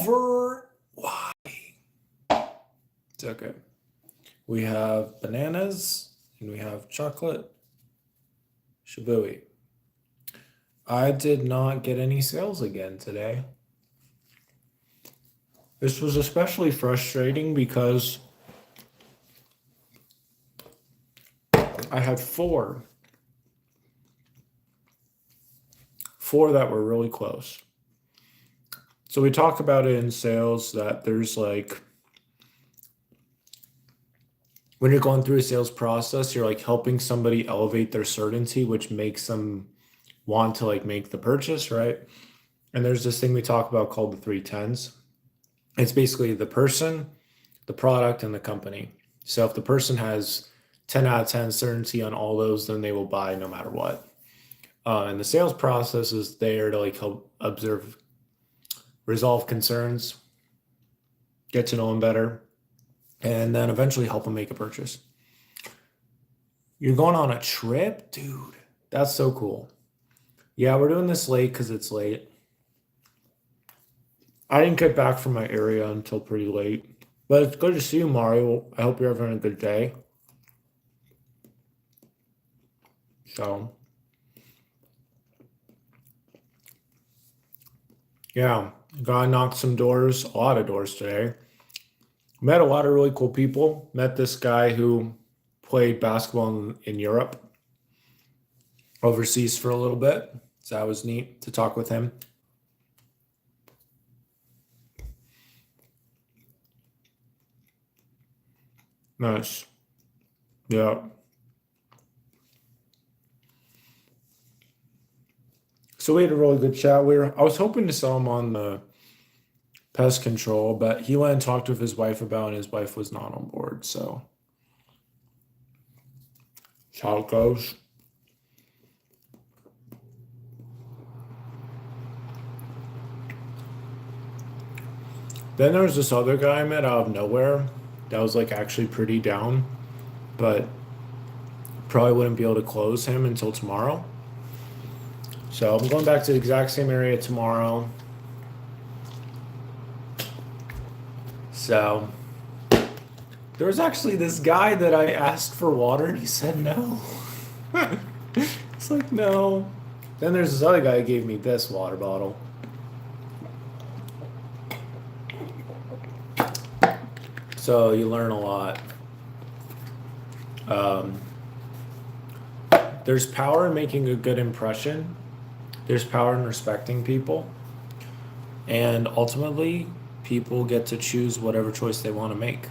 over. Why? It's okay. We have bananas and we have chocolate. Shabooey. I did not get any sales again today. This was especially frustrating because I had four that were really close. So we talk about it in sales that there's like, when you're going through a sales process, you're like helping somebody elevate their certainty, which makes them want to like make the purchase, right? And there's this thing we talk about called the 3 10s. It's basically the person, the product, and the company. So if the person has 10 out of 10 certainty on all those, then they will buy no matter what. And the sales process is there to like help observe, resolve concerns, get to know them better, and then eventually help them make a purchase. You're going on a trip? Dude, that's so cool. Yeah, we're doing this late because it's late. I didn't get back from my area until pretty late. But it's good to see you, Mario. I hope you're having a good day. So, yeah, gotta knock some doors, a lot of doors today. Met a lot of really cool people. Met this guy who played basketball in Europe, overseas for a little bit. So that was neat to talk with him. Nice. Yeah. So we had a really good chat. I was hoping to sell him on the pest control, but he went and talked with his wife about it, and his wife was not on board. So that's how it goes. Then there was this other guy I met out of nowhere that was like actually pretty down, but probably wouldn't be able to close him until tomorrow. So I'm going back to the exact same area tomorrow. So there was actually this guy that I asked for water and he said no. It's like, no. Then there's this other guy who gave me this water bottle. So you learn a lot. There's power in making a good impression. There's power in respecting people. And ultimately, people get to choose whatever choice they want to make.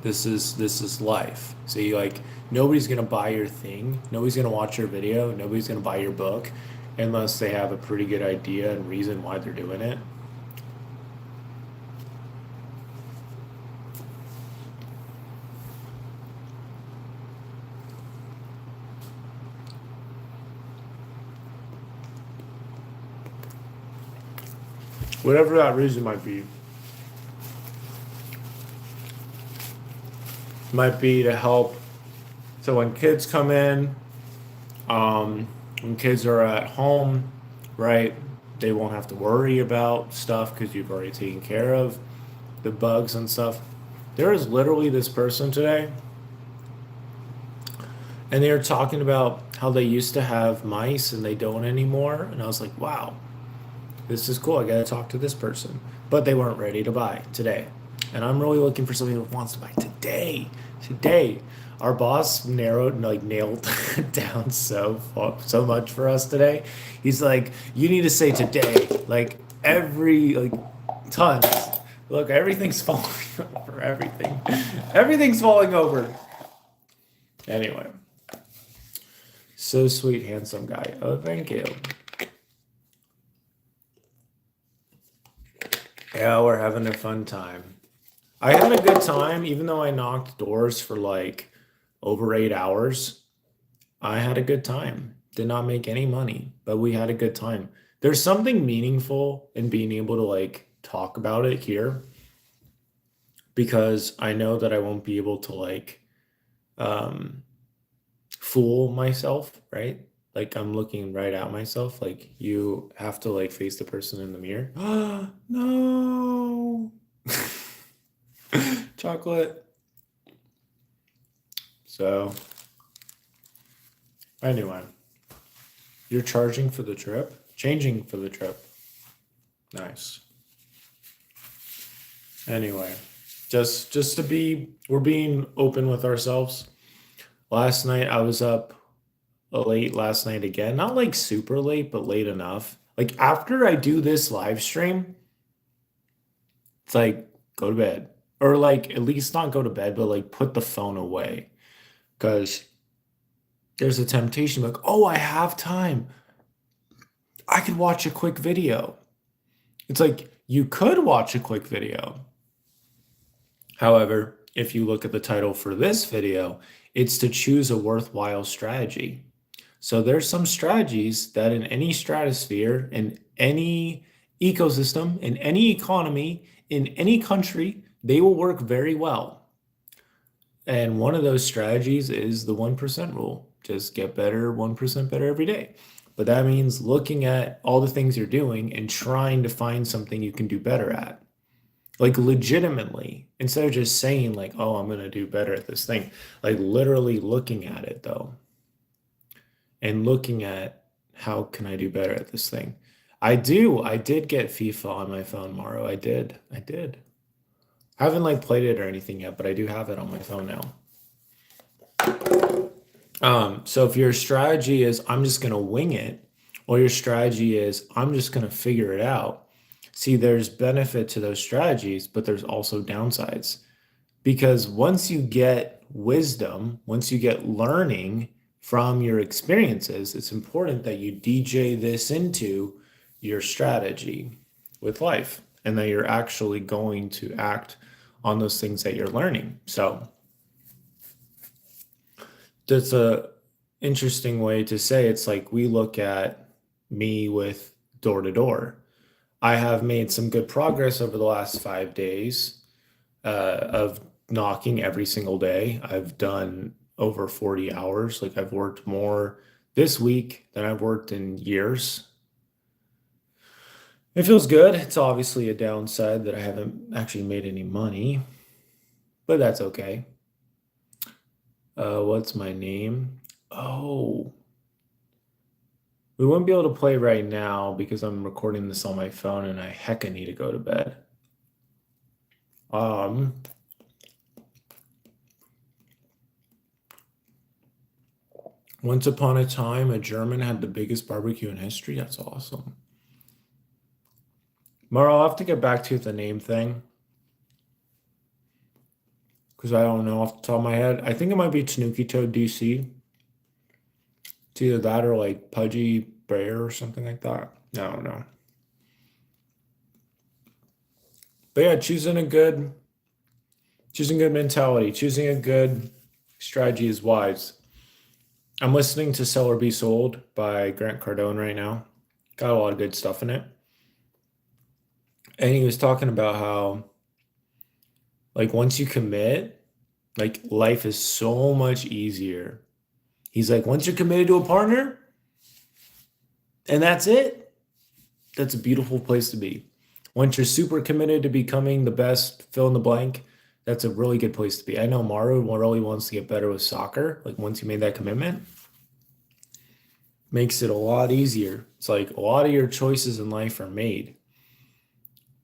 This is life. So you like, nobody's gonna buy your thing, nobody's gonna watch your video, nobody's gonna buy your book unless they have a pretty good idea and reason why they're doing it. Whatever that reason might be. Might be to help. So when kids come in, when kids are at home, right, they won't have to worry about stuff because you've already taken care of the bugs and stuff. There is literally this person today, and they were talking about how they used to have mice and they don't anymore. And I was like, wow, this is cool. I got to talk to this person. But they weren't ready to buy today. And I'm really looking for somebody who wants to buy today. Today. Our boss nailed down so much for us today. He's like, you need to say today. Like every tons. Look, everything's falling over. Everything's falling over. Anyway. So sweet, handsome guy. Oh, thank you. Yeah, we're having a fun time. I had a good time, even though I knocked doors for like over 8 hours. I had a good time. Did not make any money, but we had a good time. There's something meaningful in being able to like talk about it here because I know that I won't be able to like fool myself, right? Like I'm looking right at myself. Like you have to like face the person in the mirror. No. chocolate. So, anyway, you're charging for the trip? Changing for the trip. Nice. Anyway, just to be, we're being open with ourselves. Last night I was up late last night again. Not like super late, but late enough. Like after I do this live stream, it's like go to bed. Or like at least not go to bed, but like put the phone away. Because there's a temptation like, oh, I have time. I could watch a quick video. It's like you could watch a quick video. However, if you look at the title for this video, it's to choose a worthwhile strategy. So there's some strategies that in any stratosphere, in any ecosystem, in any economy, in any country, they will work very well. And one of those strategies is the 1% rule. Just get better, 1% better every day. But that means looking at all the things you're doing and trying to find something you can do better at. Like legitimately, instead of just saying like, oh, I'm going to do better at this thing, like literally looking at it though. And looking at how can I do better at this thing. I did get FIFA on my phone, Mauro. I did. I haven't like played it or anything yet, but I do have it on my phone now. So if your strategy is I'm just gonna wing it, or your strategy is I'm just gonna figure it out, see, there's benefit to those strategies, but there's also downsides. Because once you get wisdom, once you get learning from your experiences, it's important that you DJ this into your strategy with life and that you're actually going to act on those things that you're learning. So that's a interesting way to say it's like we look at me with door to door. I have made some good progress over the last 5 days of knocking every single day. I've done over 40 hours. Like I've worked more this week than I've worked in years. It feels good. It's obviously a downside that I haven't actually made any money, but that's okay. What's my name? Oh, we won't be able to play right now because I'm recording this on my phone and I hecka need to go to bed. Once upon a time, a German had the biggest barbecue in history. That's awesome. Mara, I'll have to get back to you with the name thing. Because I don't know off the top of my head. I think it might be Tanuki Toad DC. It's either that or like Pudgy Bear or something like that. I don't know. But yeah, choosing a good mentality, choosing a good strategy is wise. I'm listening to Sell or Be Sold by Grant Cardone right now. Got a lot of good stuff in it. And he was talking about how, like, once you commit, like, life is so much easier. He's like, once you're committed to a partner, and that's it, that's a beautiful place to be. Once you're super committed to becoming the best fill in the blank, that's a really good place to be. I know Maru really wants to get better with soccer. Like once you made that commitment, makes it a lot easier. It's like a lot of your choices in life are made.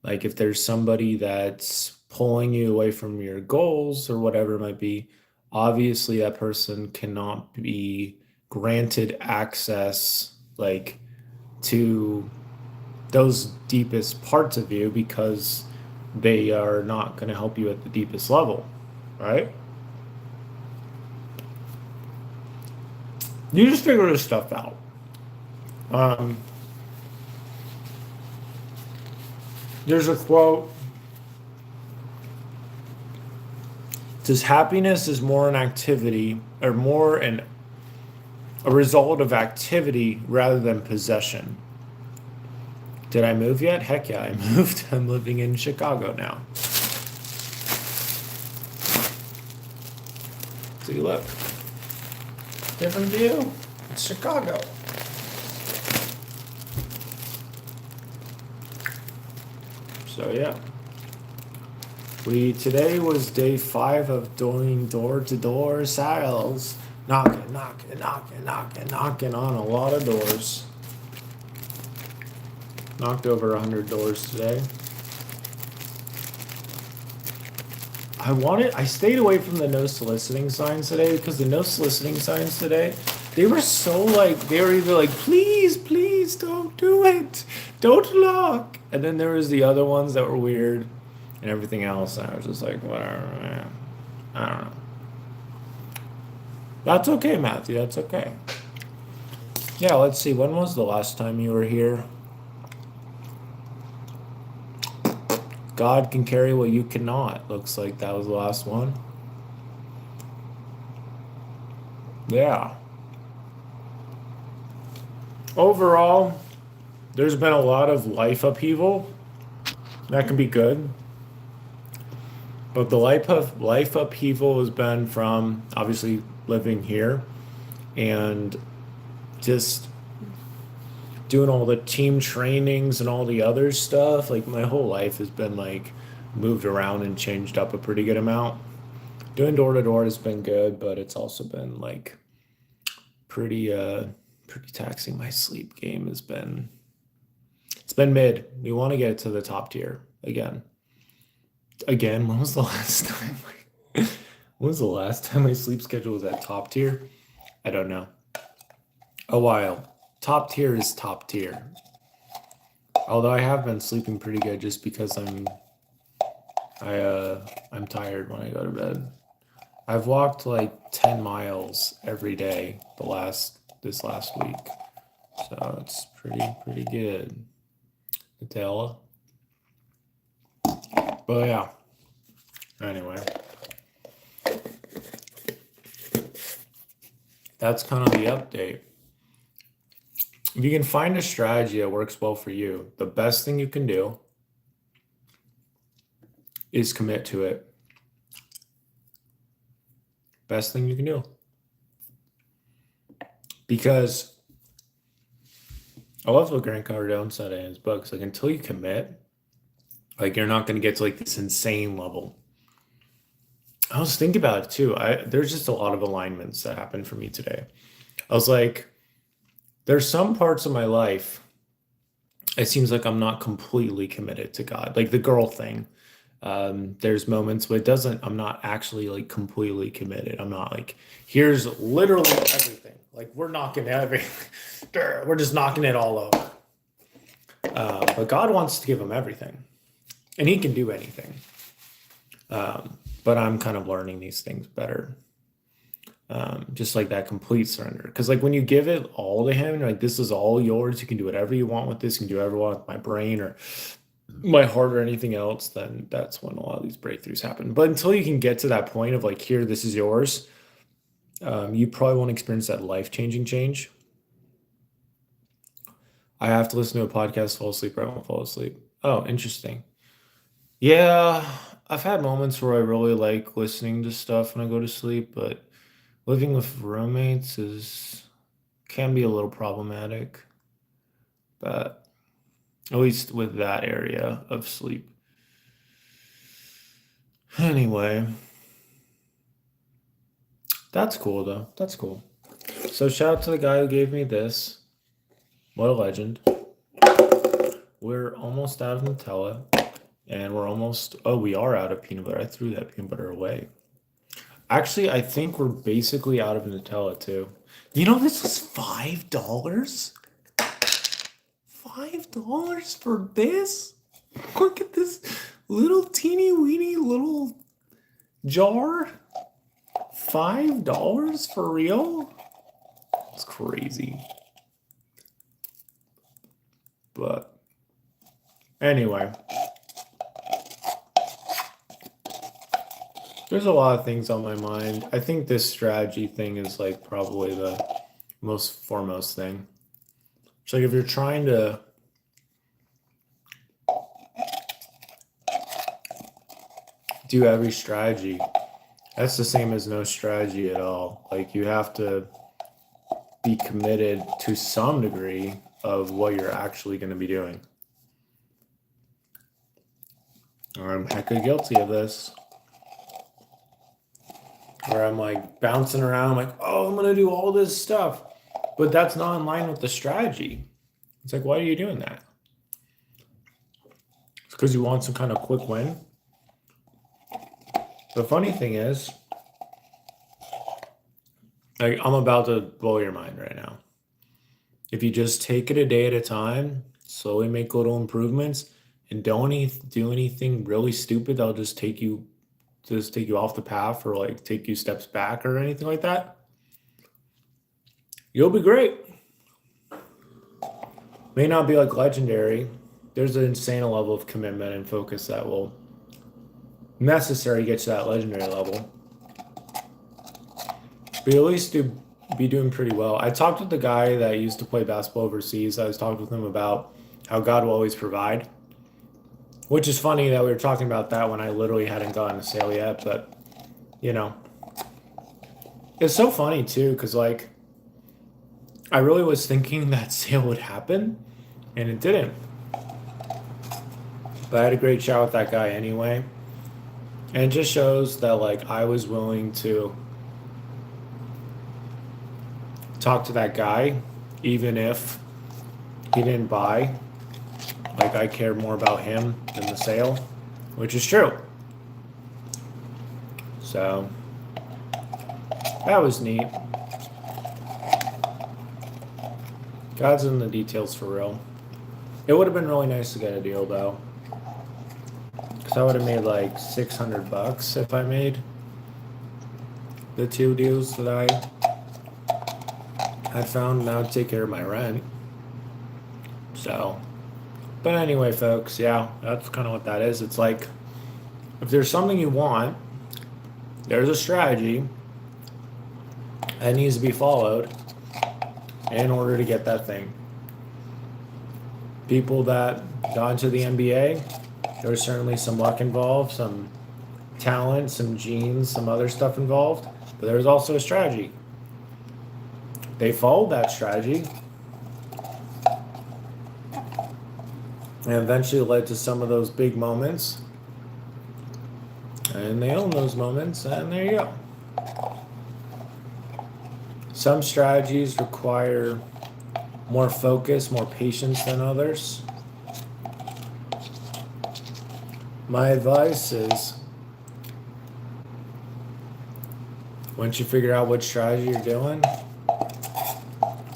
Like if there's somebody that's pulling you away from your goals or whatever it might be, obviously that person cannot be granted access like to those deepest parts of you because they are not going to help you at the deepest level, right? You just figure this stuff out. There's a quote. It says happiness is more an activity or more a result of activity rather than possession. Did I move yet? Heck yeah, I moved. I'm living in Chicago now. See, look. Different view. It's Chicago. So, yeah. Today was day 5 of doing door-to-door sales. Knocking on a lot of doors. Knocked over 100 doors today. I stayed away from the no soliciting signs today because the no soliciting signs today, they were so they were either like, please don't do it. Don't look. And then there was the other ones that were weird and everything else. And I was just like, whatever, man. I don't know. That's okay, Matthew. That's okay. Yeah, let's see. When was the last time you were here? God can carry what you cannot. Looks like that was the last one. Yeah. Overall, there's been a lot of life upheaval. That can be good. But the life upheaval has been from obviously living here and just doing all the team trainings and all the other stuff. Like my whole life has been moved around and changed up a pretty good amount. Doing door to door has been good, but it's also been pretty taxing. My sleep game it's been mid. We want to get it to the top tier again. When was the last time? When was the last time my sleep schedule was at top tier? I don't know. A while. Top tier is top tier. Although I have been sleeping pretty good just because I'm tired when I go to bed. I've walked 10 miles every day this last week. So it's pretty good. Nutella. But yeah. Anyway. That's kind of the update. If you can find a strategy that works well for you, the best thing you can do is commit to it. Best thing you can do. Because I love what Grant Cardone said in his books. Until you commit, you're not going to get to this insane level. I was thinking about it too. There's just a lot of alignments that happened for me today. I was there's some parts of my life, it seems like I'm not completely committed to God. Like the girl thing. There's moments where I'm not actually completely committed. I'm not here's literally everything. We're knocking everything. We're just knocking it all over. But God wants to give him everything. And he can do anything. But I'm kind of learning these things better. Just that complete surrender. Because when you give it all to him, this is all yours. You can do whatever you want with this. You can do whatever you want with my brain or my heart or anything else. Then that's when a lot of these breakthroughs happen. But until you can get to that point of here, this is yours. You probably won't experience that life-changing change. I have to listen to a podcast, fall asleep, or I won't fall asleep. Oh, interesting. Yeah, I've had moments where I really like listening to stuff when I go to sleep, but living with roommates can be a little problematic. But at least with that area of sleep. Anyway, that's cool though. That's cool. So shout out to the guy who gave me this. What a legend. We're almost out of Nutella. And we are out of peanut butter. I threw that peanut butter away. Actually, I think we're basically out of Nutella too. This was $5? $5 for this? Look at this little teeny weeny little jar. $5 for real? It's crazy. But anyway. There's a lot of things on my mind. I think this strategy thing is probably the most foremost thing. It's if you're trying to do every strategy, that's the same as no strategy at all. You have to be committed to some degree of what you're actually going to be doing. I'm hecka guilty of this. Where I'm like bouncing around, like, oh, I'm gonna do all this stuff, but that's not in line with the strategy. It's like, why are you doing that? It's because you want some kind of quick win. The funny thing is, like, I'm about to blow your mind right now. If you just take it a day at a time, slowly make little improvements, and don't do anything really stupid that'll just take you off the path or like take you steps back or anything like that, you'll be great. May not be like legendary. There's an insane level of commitment and focus that will necessary to get to that legendary level. But at least be doing pretty well. I talked with the guy that used to play basketball overseas. I was talking with him about how God will always provide. Which is funny that we were talking about that when I literally hadn't gotten a sale yet, but you know. It's so funny too, because like I really was thinking that sale would happen, and it didn't. But I had a great chat with that guy anyway. And it just shows that like I was willing to talk to that guy, even if he didn't buy. Like I cared more about him than the sale, which is true. So that was neat. God's in the details for real. It would have been really nice to get a deal though, because I would have made like $600 if I made the 2 deals that I had found. Now to take care of my rent. So. But anyway, folks, yeah, that's kind of what that is. It's like, if there's something you want, there's a strategy that needs to be followed in order to get that thing. People that got into the NBA, there's certainly some luck involved, some talent, some genes, some other stuff involved, but there's also a strategy. They followed that strategy, and eventually led to some of those big moments. And they own those moments, and there you go. Some strategies require more focus, more patience than others. My advice is, once you figure out what strategy you're doing,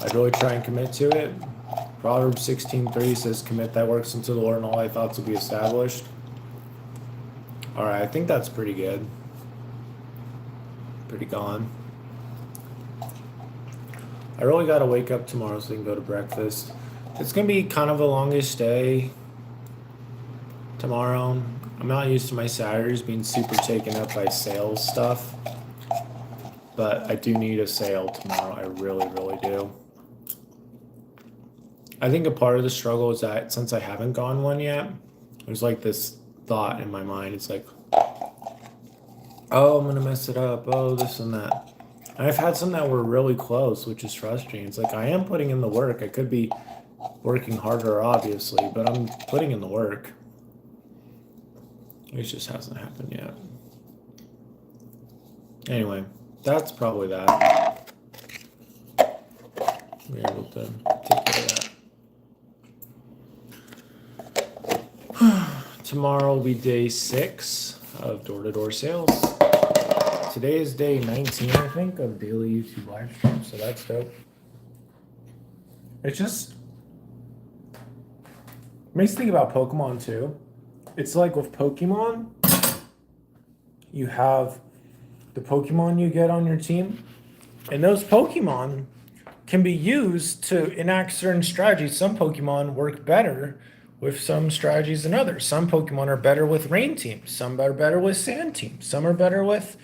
I'd really try and commit to it. Proverbs 16:3 says, commit thy works unto the Lord, and all thy thoughts will be established. Alright, I think that's pretty good. Pretty gone. I really gotta wake up tomorrow so we can go to breakfast. It's gonna be kind of a longest day tomorrow. I'm not used to my Saturdays being super taken up by sales stuff. But I do need a sale tomorrow. I really, really do. I think a part of the struggle is that since I haven't gone one yet, there's like this thought in my mind. It's like, oh, I'm gonna mess it up. Oh, this and that. And I've had some that were really close, which is frustrating. It's like I am putting in the work. I could be working harder, obviously, but I'm putting in the work. It just hasn't happened yet. Anyway, that's probably that. We're able to take care of that. Tomorrow will be day 6 of door-to-door sales. Today is day 19, I think, of daily YouTube live stream, so that's dope. It's just makes me think about Pokemon too. It's like with Pokemon, you have the Pokemon you get on your team, and those Pokemon can be used to enact certain strategies. Some Pokemon work better with some strategies than others. Some Pokemon are better with rain teams. Some are better with sand teams. Some are better with,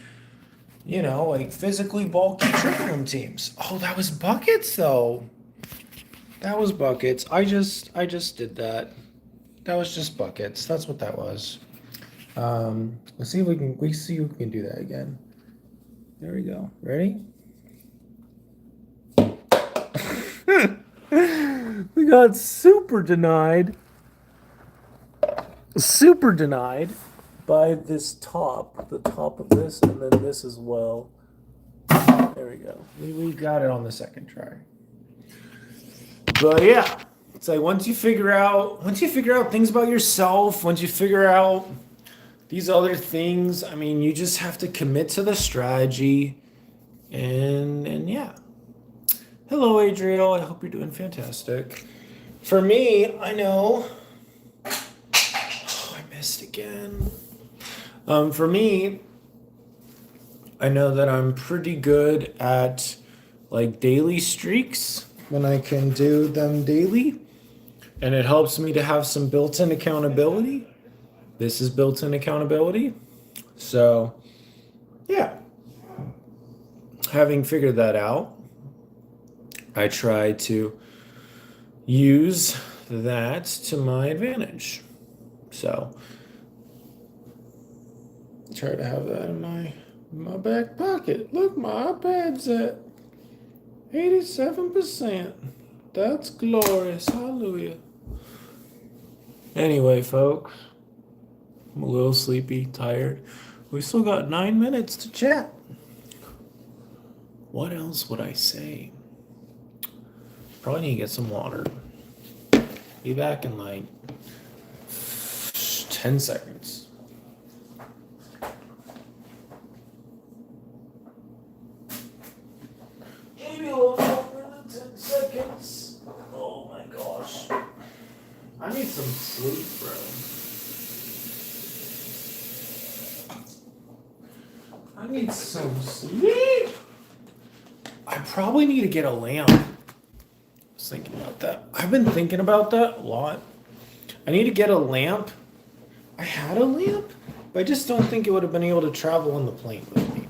like physically bulky triple room teams. Oh, that was buckets though. That was buckets. I just did that. That was just buckets. That's what that was. Let's see if we can do that again. There we go. Ready? We got super denied. Super denied. by this top, the top of this, and then this as well. There we go. We got it on the second try. But yeah, it's like once you figure out things about yourself, once you figure out these other things, I mean, you just have to commit to the strategy, and yeah. Hello, Adriel. I hope you're doing fantastic. For me, I know. Oh, I missed again. For me, I know that I'm pretty good at like daily streaks when I can do them daily, and it helps me to have some built-in accountability. This is built-in accountability. So, yeah, having figured that out, I try to use that to my advantage. So, try to have that in my back pocket. Look, my iPad's at 87%. That's glorious. Hallelujah. Anyway, folks, I'm a little sleepy, tired. We still got 9 minutes to chat. What else would I say? Probably need to get some water. Be back in like 10 seconds. Maybe a little longer than 10 seconds. Oh my gosh. I need some sleep, bro. I need some sleep. I probably need to get a lamp. I was thinking about that. I've been thinking about that a lot. I need to get a lamp. I had a lamp, but I just don't think it would have been able to travel on the plane with me.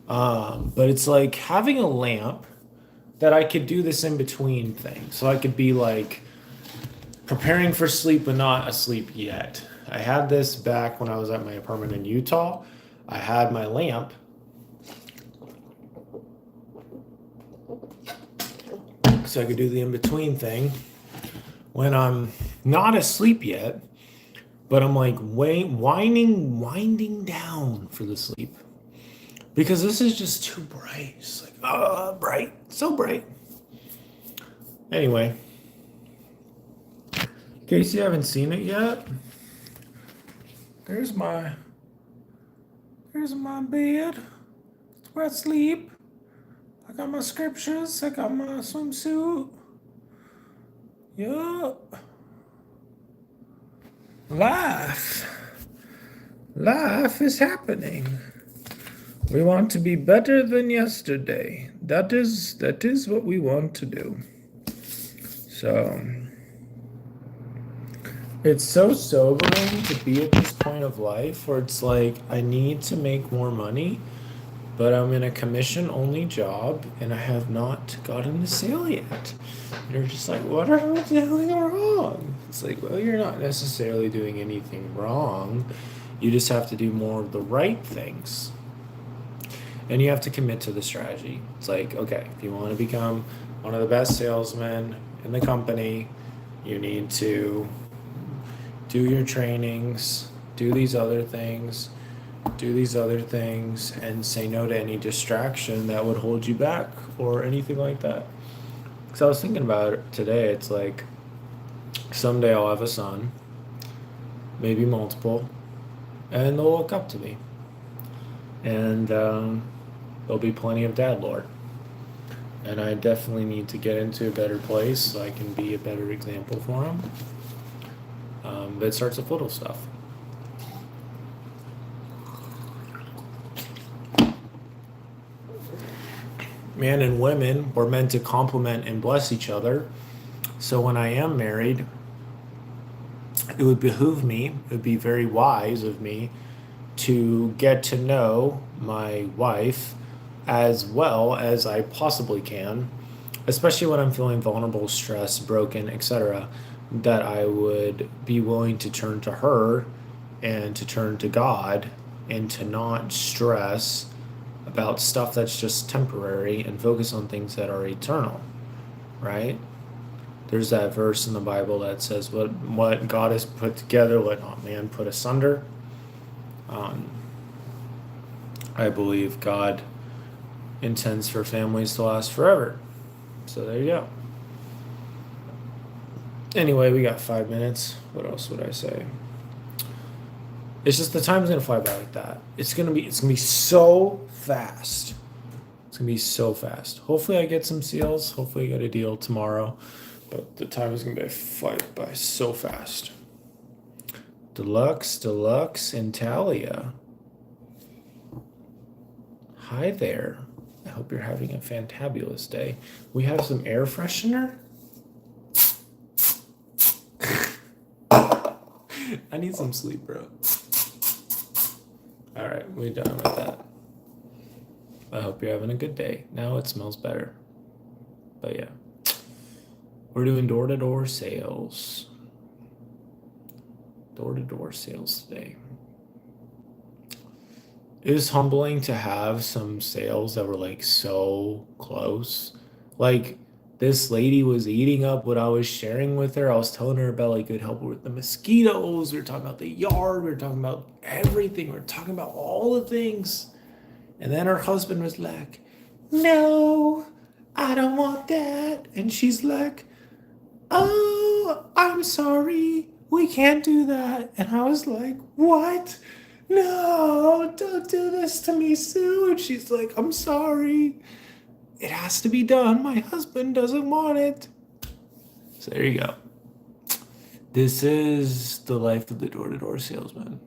But it's like having a lamp that I could do this in between thing. So I could be like preparing for sleep, but not asleep yet. I had this back when I was at my apartment in Utah. I had my lamp. So I could do the in-between thing when I'm not asleep yet, but I'm like winding down for the sleep. Because this is just too bright. It's like, bright. So bright. Anyway. In case you haven't seen it yet, there's my bed. It's where I sleep. I got my scriptures. I got my swimsuit. Yup. Life is happening. We want to be better than yesterday. That is what we want to do. So it's so sobering to be at this point of life where it's like I need to make more money, but I'm in a commission-only job and I have not gotten a sale yet. You're just like, what are we doing wrong? It's like, well, you're not necessarily doing anything wrong. You just have to do more of the right things. And you have to commit to the strategy. It's like, okay, if you want to become one of the best salesmen in the company, you need to do your trainings, do these other things, and say no to any distraction that would hold you back or anything like that. Because I was thinking about it today. It's like someday I'll have a son, maybe multiple, and they'll look up to me. And there'll be plenty of dad lore. And I definitely need to get into a better place so I can be a better example for them. But it starts with little stuff. Man and women were meant to complement and bless each other. So when I am married, it would behoove me, it would be very wise of me to get to know my wife as well as I possibly can, especially when I'm feeling vulnerable, stressed, broken, etc., that I would be willing to turn to her and to turn to God and to not stress about stuff that's just temporary and focus on things that are eternal, right? There's that verse in the Bible that says, what God has put together, let not man put asunder. Um, I believe God intends for families to last forever. So there you go. Anyway, we got 5 minutes. What else would I say? It's just the time's gonna fly by like that. It's gonna be so fast. It's gonna be so fast. Hopefully I get some seals. Hopefully I get a deal tomorrow. But the time is gonna be fly by so fast. Deluxe, Intalia. Hi there. I hope you're having a fantabulous day. We have some air freshener. I need some sleep, bro. All right, we're done with that. I hope you're having a good day. Now it smells better. But yeah, we're doing door-to-door sales. Door-to-door sales today. It was humbling to have some sales that were like so close. Like this lady was eating up what I was sharing with her. I was telling her about like it would help her with the mosquitoes. We were talking about the yard. We were talking about everything. We were talking about all the things. And then her husband was like, "No, I don't want that." And she's like, "Oh, I'm sorry. We can't do that." And I was like, "What? No, don't do this to me, Sue." And she's like, "I'm sorry. It has to be done. My husband doesn't want it." So there you go. This is the life of the door-to-door salesman.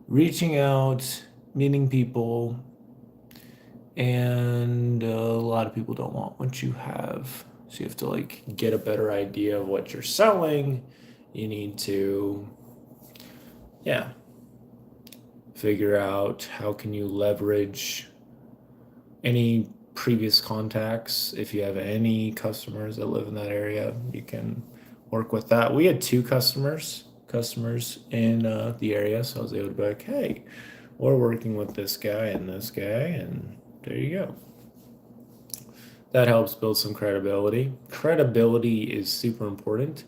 Reaching out, meeting people, and a lot of people don't want what you have. So you have to like get a better idea of what you're selling. You need to, yeah, figure out how can you leverage any previous contacts. If you have any customers that live in that area, you can work with that. We had two customers in the area, so I was able to be like, "Hey, we're working with this guy, and there you go." That helps build some credibility. Credibility is super important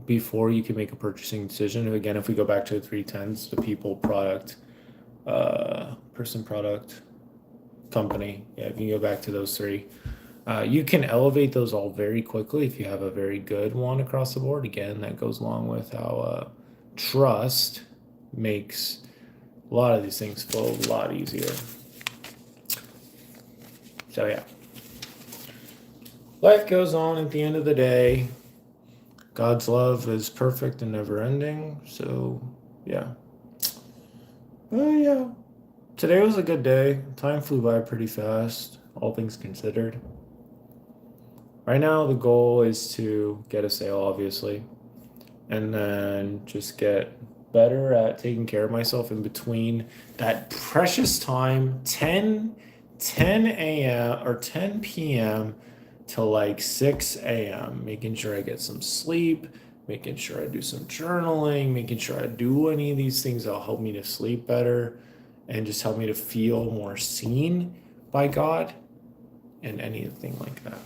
before you can make a purchasing decision. Again, if we go back to the 310s, the people, product, person, product, company. Yeah, if you go back to those three, you can elevate those all very quickly if you have a very good one across the board. Again, that goes along with how trust makes a lot of these things flow a lot easier. So yeah, life goes on at the end of the day. God's love is perfect and never ending. So yeah. Oh yeah. Today was a good day. Time flew by pretty fast, all things considered. Right now, the goal is to get a sale, obviously, and then just get better at taking care of myself in between that precious time, 10 a.m. or 10 p.m. to like 6 a.m., making sure I get some sleep, making sure I do some journaling, making sure I do any of these things that'll help me to sleep better and just help me to feel more seen by God and anything like that.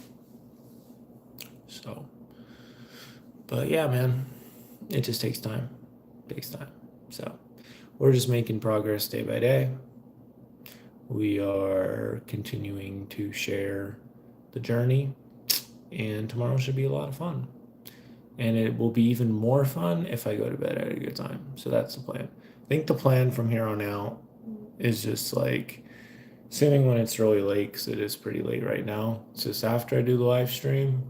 So, but yeah, man, it just takes time. So, we're just making progress day by day. We are continuing to share the journey, and tomorrow should be a lot of fun. And it will be even more fun if I go to bed at a good time. So that's the plan. I think the plan from here on out is just like, assuming when it's really late, because it is pretty late right now, it's just after I do the live stream,